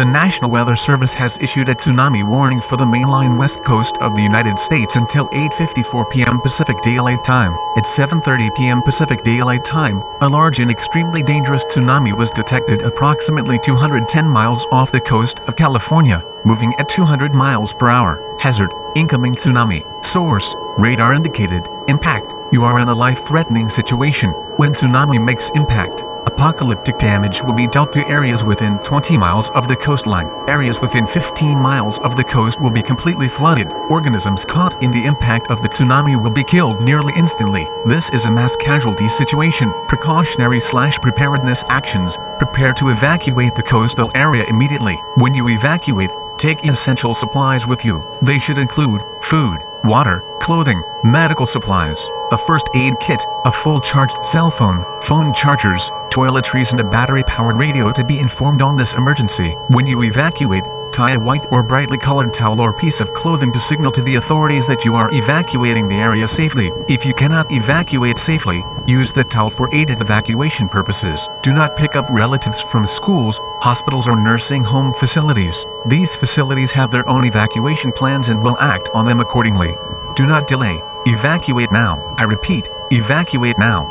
The National Weather Service has issued a tsunami warning for the mainline west coast of the United States until 8:54 p.m. Pacific Daylight Time. At 7:30 p.m. Pacific Daylight Time, a large and extremely dangerous tsunami was detected approximately 210 miles off the coast of California, moving at 200 miles per hour. Hazard: incoming tsunami. Source: radar indicated. Impact: you are in a life-threatening situation. When tsunami makes impact, apocalyptic damage will be dealt to areas within 20 miles of the coastline. Areas within 15 miles of the coast will be completely flooded. Organisms caught in the impact of the tsunami will be killed nearly instantly. This is a mass casualty situation. Precautionary/preparedness actions: prepare to evacuate the coastal area immediately. When you evacuate, take essential supplies with you. They should include food, water, clothing, medical supplies, a first aid kit, a full charged cell phone, phone chargers, toiletries, and a battery-powered radio to be informed on this emergency. When you evacuate, tie a white or brightly colored towel or piece of clothing to signal to the authorities that you are evacuating the area safely. If you cannot evacuate safely, use the towel for aided evacuation purposes. Do not pick up relatives from schools, hospitals, or nursing home facilities. These facilities have their own evacuation plans and will act on them accordingly. Do not delay. Evacuate now. I repeat, evacuate now.